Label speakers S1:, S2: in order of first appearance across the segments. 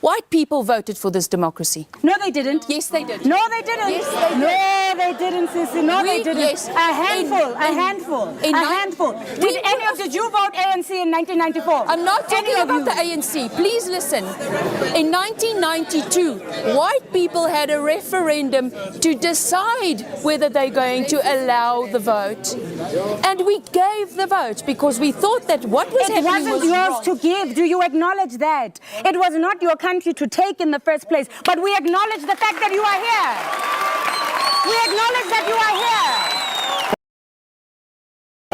S1: White people voted for this democracy.
S2: No, they didn't.
S1: Yes, they did.
S2: No, they didn't.
S1: Yes, they did.
S2: No, they didn't, Sissy. No, they didn't.
S1: Yes.
S2: A handful. Did you vote ANC in 1994?
S1: I'm not talking about the ANC. Please listen. In 1992, white people had a referendum to decide whether they're going to allow the vote. And we gave the vote because we thought that what was happening was
S2: wrong. It wasn't yours to give. Do you acknowledge that? It was not your country to take in the first place. But we acknowledge the fact that you are here. We acknowledge that you are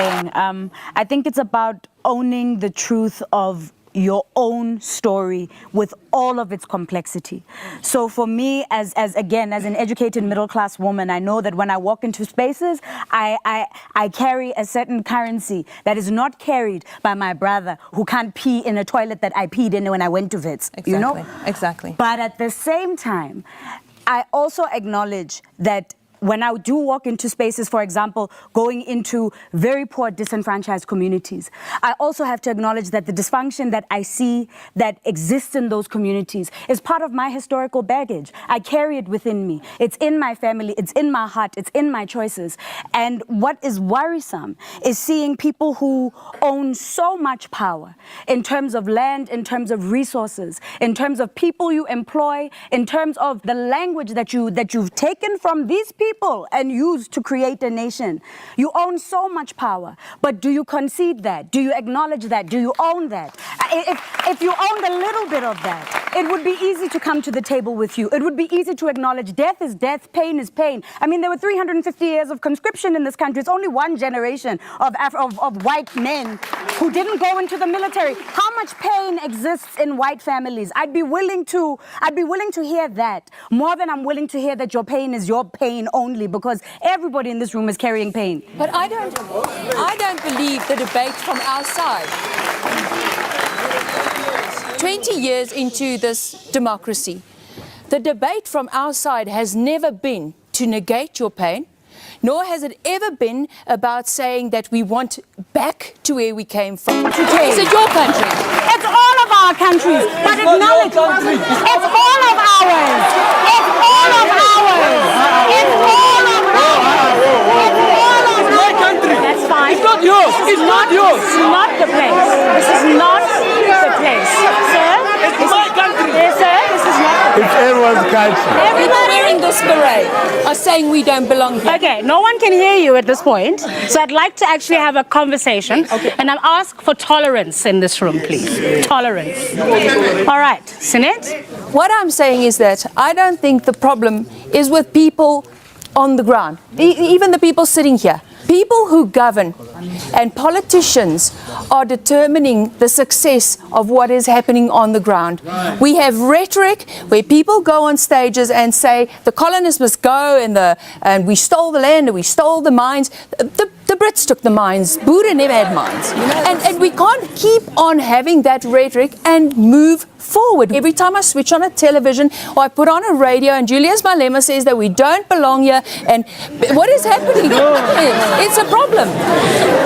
S2: here. I think it's about owning the truth of your own story with all of its complexity. So for me, as an educated middle-class woman, I know that when I walk into spaces, I carry a certain currency that is not carried by my brother who can't pee in a toilet that I peed in when I went to Wits.
S3: Exactly.
S2: You know?
S3: Exactly.
S2: But at the same time, I also acknowledge that when I do walk into spaces, for example, going into very poor, disenfranchised communities, I also have to acknowledge that the dysfunction that I see that exists in those communities is part of my historical baggage. I carry it within me. It's in my family, it's in my heart, it's in my choices. And what is worrisome is seeing people who own so much power in terms of land, in terms of resources, in terms of people you employ, in terms of the language that you've taken from these people and used to create a nation. You own so much power, but do you concede that? Do you acknowledge that? Do you own that? If you owned a little bit of that, it would be easy to come to the table with you. It would be easy to acknowledge death is death, pain is pain. I mean, there were 350 years of conscription in this country. It's only one generation of white men who didn't go into the military. How much pain exists in white families? I'd be willing to hear that more than I'm willing to hear that your pain is your pain only, because everybody in this room is carrying pain.
S1: But I don't believe the debate from our side. 20 years into this democracy, the debate from our side has never been to negate your pain, nor has it ever been about saying that we want back to where we came from. Is it your country?
S2: It's all of our countries, but acknowledge it's all of ours. It's all of ours. It's all of ours. It's all of
S4: It's my country.
S2: That's fine.
S4: It's not yours. It's not yours.
S2: This is not the place. This is not the place. Sir?
S4: It's my country.
S2: Yes, sir, this is not the place.
S5: It's everyone's country.
S1: People wearing this beret are saying we don't belong here.
S2: Okay, no one can hear you at this point, so I'd like to actually have a conversation. Okay. And I'll ask for tolerance in this room, please. Tolerance. All right, Sinet?
S1: What I'm saying is that I don't think the problem is with people on the ground, even the people sitting here. People who govern and politicians are determining the success of what is happening on the ground. We have rhetoric where people go on stages and say the colonists must go and we stole the land and we stole the mines. The Brits took the mines. Buddha never had mines. And we can't keep on having that rhetoric and move forward. Every time I switch on a television or I put on a radio and Julius Malema says that we don't belong here, and what is happening? It's a problem.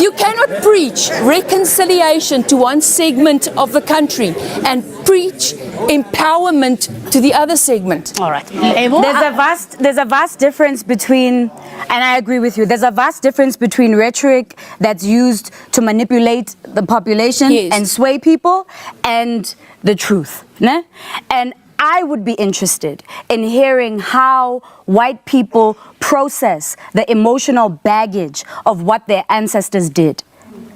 S1: You cannot preach reconciliation to one segment of the country and preach empowerment to the other segment.
S2: All right. There's a vast difference between, and I agree with you, there's a vast difference between rhetoric that's used to manipulate the population and sway people and the truth. Ne? And I would be interested in hearing how white people process the emotional baggage of what their ancestors did.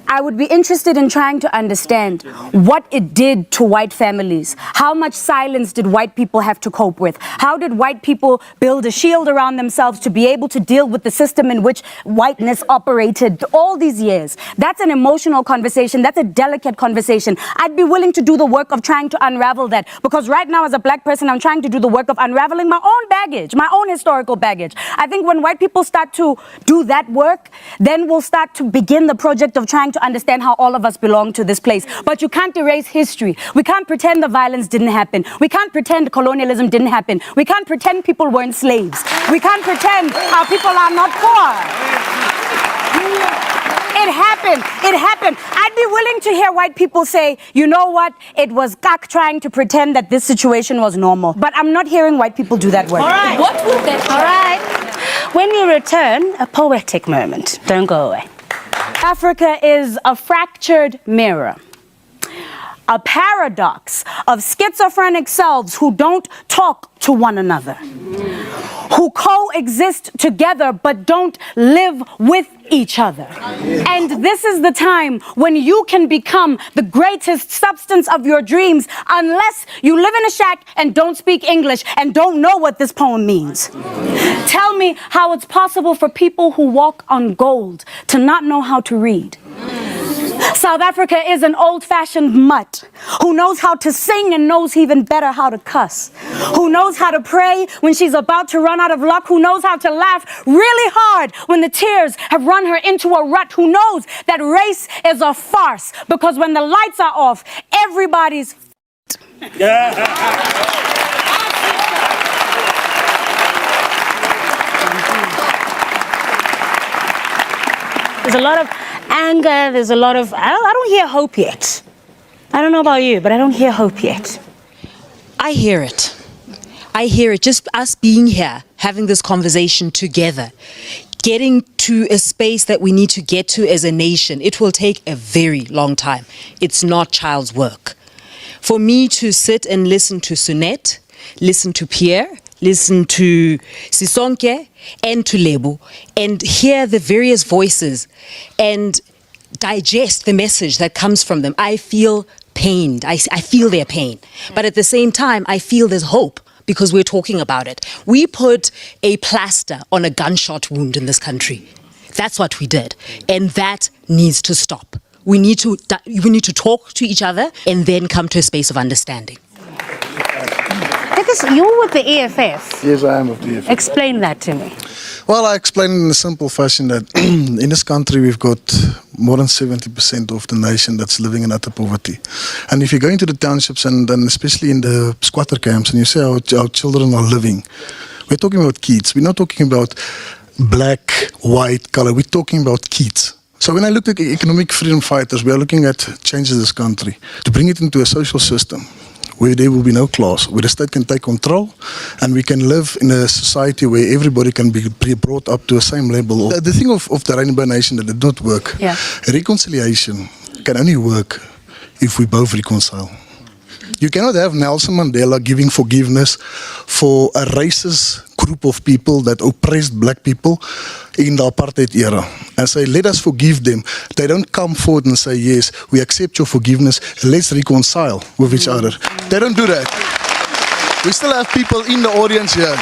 S2: I would be interested in trying to understand what it did to white families. How much silence did white people have to cope with? How did white people build a shield around themselves to be able to deal with the system in which whiteness operated all these years? That's an emotional conversation. That's a delicate conversation. I'd be willing to do the work of trying to unravel that, because right now as a black person, I'm trying to do the work of unraveling my own baggage, my own historical baggage. I think when white people start to do that work, then we'll start to begin the project of trying to understand how all of us belong to this place. But you can't erase history. We can't pretend the violence didn't happen. We can't pretend colonialism didn't happen. We can't pretend people weren't slaves. We can't pretend our people are not poor. It happened. It happened. I'd be willing to hear white people say, you know what, it was Kak trying to pretend that this situation was normal. But I'm not hearing white people do that word.
S3: All right.
S1: What would that
S3: All right. When we return, a poetic moment. Don't go away.
S2: Africa is a fractured mirror, a paradox of schizophrenic selves who don't talk to one another, who coexist together but don't live with each other. And this is the time when you can become the greatest substance of your dreams, unless you live in a shack and don't speak English and don't know what this poem means. Tell me how it's possible for people who walk on gold to not know how to read. South Africa is an old-fashioned mutt who knows how to sing and knows even better how to cuss, who knows how to pray when she's about to run out of luck, who knows how to laugh really hard when the tears have run her into a rut, who knows that race is a farce because when the lights are off, everybody's
S3: There's a lot of anger, there's a lot of, I don't hear hope yet. I don't know about you, but I don't hear hope yet.
S5: I hear it. I hear it. Just us being here, having this conversation together, getting to a space that we need to get to as a nation, it will take a very long time. It's not child's work. For me to sit and listen to Sunette, listen to Pierre, listen to Sisonke and to Lebo, and hear the various voices and digest the message that comes from them, I feel pained. I feel their pain. But at the same time, I feel there's hope because we're talking about it. We put a plaster on a gunshot wound in this country. That's what we did. And that needs to stop. We need to talk to each other and then come to a space of understanding.
S3: Because you're with the EFF.
S6: Yes, I am with the EFF.
S3: Explain that to me.
S6: Well, I explain in a simple fashion that in this country we've got more than 70% of the nation that's living in utter poverty. And if you go into the townships and especially in the squatter camps and you say how our children are living, we're talking about kids. We're not talking about black, white, color. We're talking about kids. So when I look at economic freedom fighters, we are looking at changes this country to bring it into a social system where there will be no class, where the state can take control and we can live in a society where everybody can be brought up to the same level. The thing of the Rainbow Nation that did not work, reconciliation can only work if we both reconcile. You cannot have Nelson Mandela giving forgiveness for a racist group of people that oppressed black people in the apartheid era and say, let us forgive them. They don't come forward and say, yes, we accept your forgiveness, let's reconcile with each other. They don't do that. We still have people in the audience here.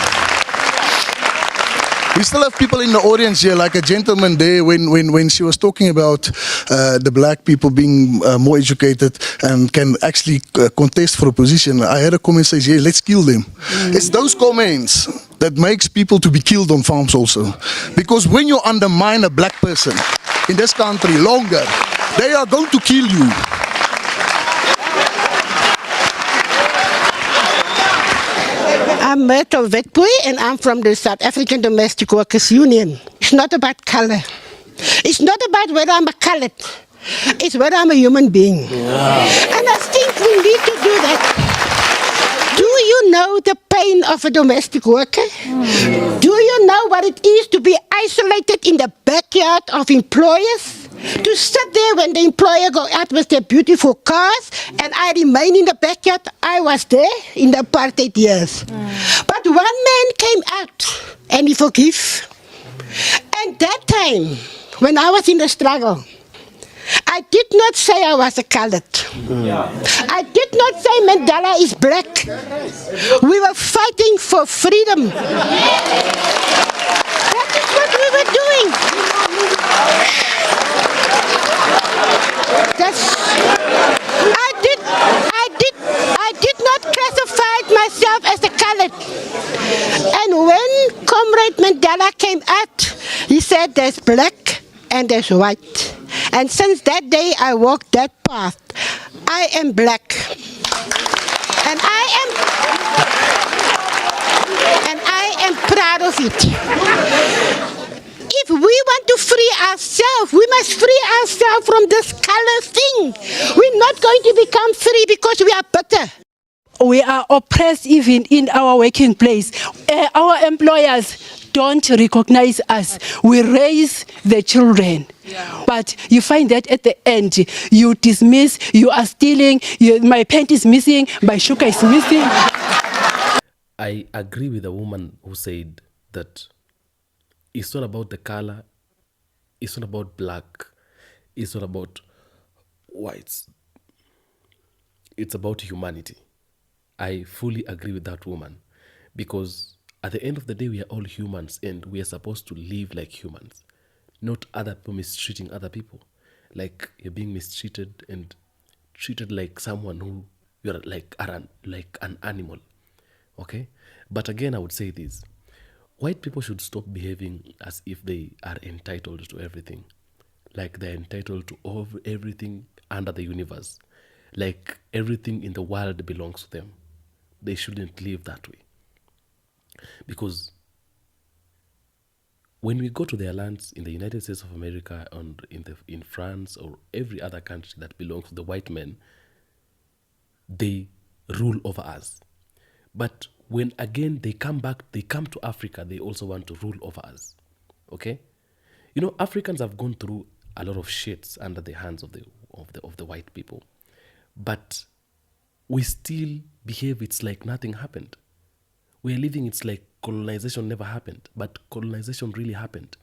S6: We still have people in the audience here, like a gentleman there when she was talking about the black people being more educated and can actually contest for a position. I had a comment say, yeah, let's kill them. It's those comments that makes people to be killed on farms also. Because when you undermine a black person in this country longer, they are going to kill you.
S7: I'm Myrtle Wetboy and I'm from the South African Domestic Workers Union. It's not about color. It's not about whether I'm a colored. It's whether I'm a human being. Yeah. And I think we need to do that. Do you know the pain of a domestic worker? Do you know what it is to be isolated in the backyard of employers? To sit there when the employer go out with their beautiful cars and I remain in the backyard. I was there in the apartheid years. But one man came out and he forgave. And that time, when I was in the struggle, I did not say I was a colored. I did not say Mandela is black. We were fighting for freedom. That is what we were doing. I did not classify myself as a colored. And when Comrade Mandela came out, he said there's black and there's white. And since that day I walked that path. I am black. And I am proud of it. If we want to free ourselves. We must free ourselves from this color thing. We're not going to become free because we are bitter.
S8: We are oppressed even in our working place. Our employers don't recognize us. We raise the children. But you find that at the end, you dismiss, you are stealing, my paint is missing, my sugar is missing.
S9: I agree with the woman who said that it's not about the color, it's not about black, it's not about whites. It's about humanity. I fully agree with that woman because at the end of the day, we are all humans and we are supposed to live like humans, not other people mistreating other people. Like you're being mistreated and treated like someone who you're like an animal. Okay? But again, I would say this. White people should stop behaving as if they are entitled to everything. Like they're entitled to everything under the universe. Like everything in the world belongs to them. They shouldn't live that way. Because when we go to their lands in the United States of America and in France or every other country that belongs to the white men, they rule over us. But when again they come back, they come to Africa, they also want to rule over us. Okay? You know, Africans have gone through a lot of shits under the hands of the white people. But we still behave it's like nothing happened. We're living it's like colonization never happened, but colonization really happened.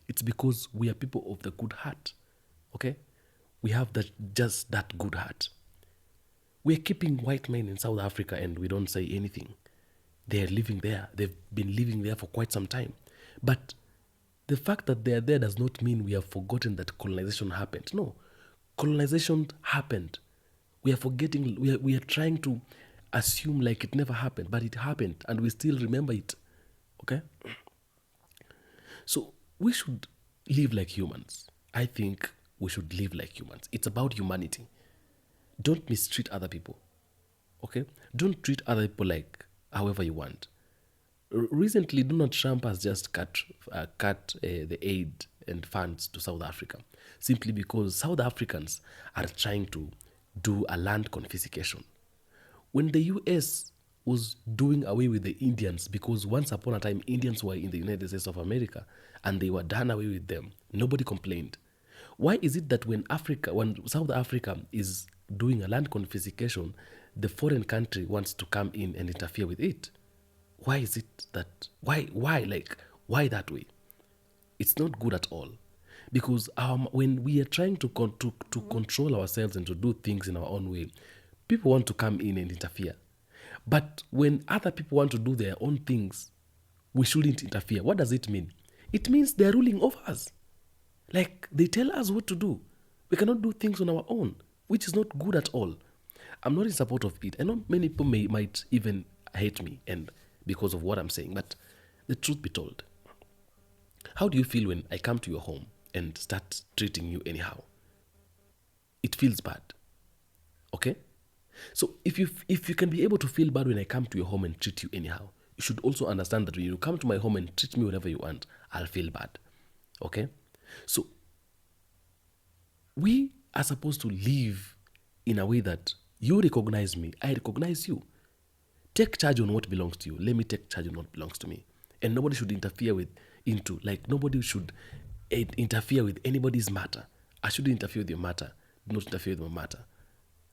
S9: It's because we are people of the good heart. Okay? We have just that good heart. We're keeping white men in South Africa and we don't say anything. They're living there. They've been living there for quite some time. But the fact that they're there does not mean we have forgotten that colonization happened. No. Colonization happened. We are forgetting, we are trying to assume like it never happened, but it happened and we still remember it. Okay? So we should live like humans. I think we should live like humans. It's about humanity. Don't mistreat other people. Okay? Don't treat other people like however you want. Recently, Donald Trump has just cut the aid and funds to South Africa simply because South Africans are trying to do a land confiscation. When the US was doing away with the Indians, because once upon a time Indians were in the United States of America and they were done away with them, nobody complained. Why is it that when South Africa is doing a land confiscation, the foreign country wants to come in and interfere with it? Why is it that, why that way? It's not good at all. Because when we are trying to control ourselves and to do things in our own way, people want to come in and interfere. But when other people want to do their own things, we shouldn't interfere. What does it mean? It means they're ruling over us. Like they tell us what to do. We cannot do things on our own, which is not good at all. I'm not in support of it. I know many people might even hate me and because of what I'm saying, but the truth be told, how do you feel when I come to your home and start treating you anyhow? It feels bad. Okay? So if you can be able to feel bad when I come to your home and treat you anyhow, you should also understand that when you come to my home and treat me whatever you want, I'll feel bad. Okay? So we are supposed to live in a way that you recognize me, I recognize you. Take charge on what belongs to you. Let me take charge on what belongs to me. And nobody should interfere nobody should interfere with anybody's matter. I shouldn't interfere with your matter. Do not interfere with my matter.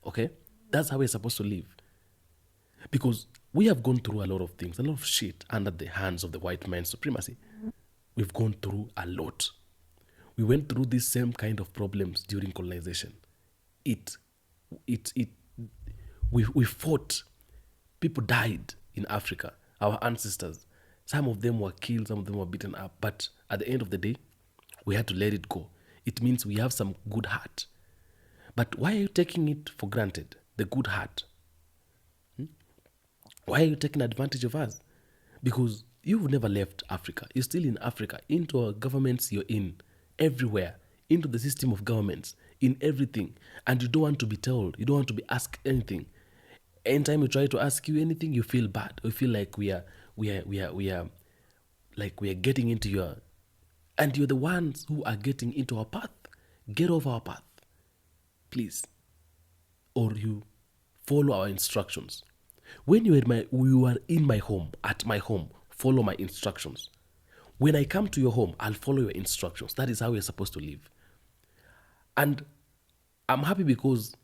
S9: Okay? That's how we're supposed to live. Because we have gone through a lot of things, a lot of shit under the hands of the white man's supremacy. We've gone through a lot. We went through these same kind of problems during colonization. We fought. People died in Africa. Our ancestors. Some of them were killed, some of them were beaten up. But at the end of the day, we had to let it go. It means we have some good heart. But why are you taking it for granted? The good heart. Why are you taking advantage of us? Because you've never left Africa. You're still in Africa. Into our governments you're in. Everywhere. Into the system of governments. In everything. And you don't want to be told. You don't want to be asked anything. Anytime we try to ask you anything, you feel bad. We feel like we are getting into your And you're the ones who are getting into our path. Get off our path, please. Or you follow our instructions. When you are in my home, at my home, follow my instructions. When I come to your home, I'll follow your instructions. That is how we're supposed to live. And I'm happy because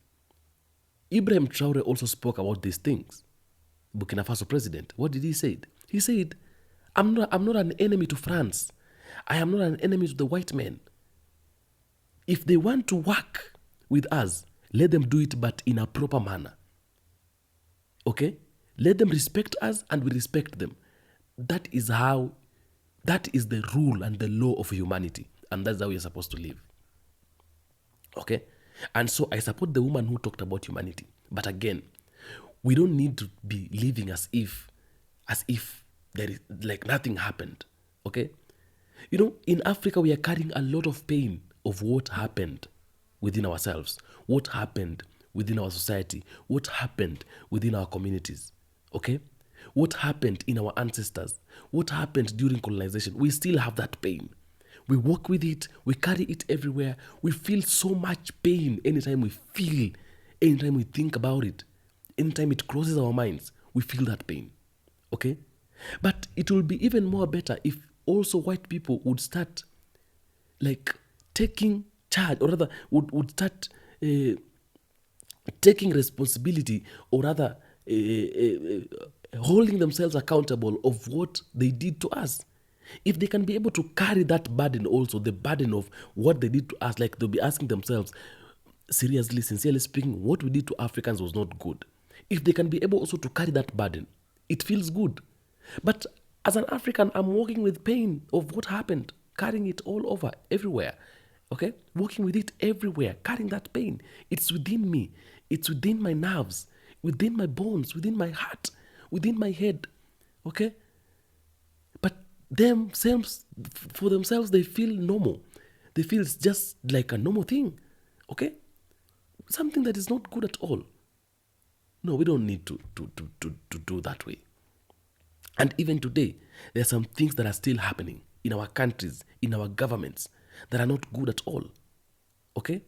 S9: Ibrahim Traore also spoke about these things. Burkina Faso president. What did he say? He said, I'm not an enemy to France. I am not an enemy to the white men. If they want to work with us, let them do it, but in a proper manner. Okay? Let them respect us and we respect them. That is the rule and the law of humanity. And that's how we are supposed to live. Okay? And so I support the woman who talked about humanity. But again, we don't need to be living as if there is like nothing happened. Okay? You know, in Africa, we are carrying a lot of pain of what happened within ourselves, what happened within our society, what happened within our communities. Okay? What happened in our ancestors, what happened during colonization. We still have that pain. We walk with it, we carry it everywhere. We feel so much pain anytime we think about it, anytime it crosses our minds, we feel that pain. Okay? But it will be even more better if also white people would start like taking charge, or rather would start taking responsibility, or rather holding themselves accountable of what they did to us. If they can be able to carry that burden also, the burden of what they did to us, like they'll be asking themselves, seriously, sincerely speaking, what we did to Africans was not good. If they can be able also to carry that burden, it feels good. But as an African, I'm walking with pain of what happened, carrying it all over, everywhere. Okay? Walking with it everywhere, carrying that pain. It's within me. It's within my nerves, within my bones, within my heart, within my head. Okay? But for themselves, they feel normal. They feel it's just like a normal thing. Okay? Something that is not good at all. No, we don't need to do that way. And even today, there are some things that are still happening in our countries, in our governments, that are not good at all. Okay?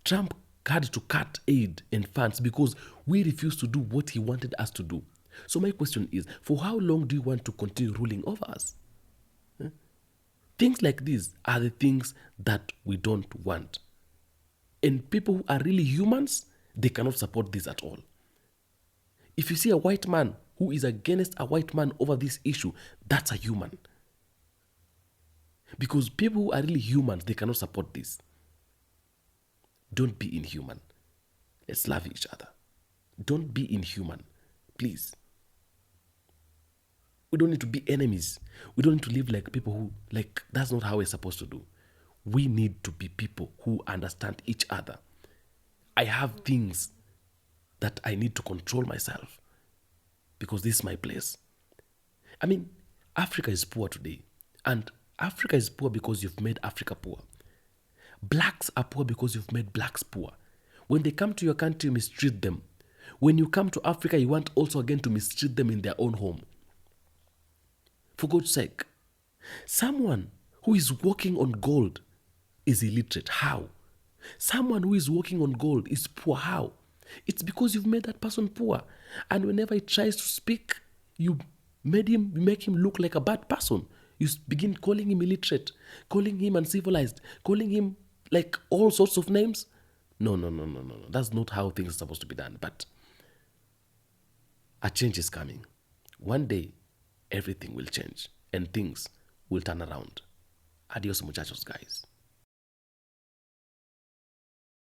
S9: Trump had to cut aid and funds because we refused to do what he wanted us to do. So my question is, for how long do you want to continue ruling over us? Things like these are the things that we don't want. And people who are really humans, they cannot support this at all. If you see a white man who is against a white man over this issue, that's a human. Because people who are really humans, they cannot support this. Don't be inhuman. Let's love each other. Don't be inhuman, please. We don't need to be enemies. We don't need to live like people who, that's not how we're supposed to do. We need to be people who understand each other. I have things that I need to control myself because this is my place. I mean, Africa is poor today, and Africa is poor because you've made Africa poor. Blacks are poor because you've made blacks poor. When they come to your country, you mistreat them. When you come to Africa, you want also again to mistreat them in their own home. For God's sake, someone who is walking on gold is illiterate. How? Someone who is walking on gold is poor. How? It's because you've made that person poor. And whenever he tries to speak, you make him look like a bad person. You begin calling him illiterate, calling him uncivilized, calling him like all sorts of names. No. That's not how things are supposed to be done. But a change is coming. One day, everything will change and things will turn around. Adios, muchachos, guys.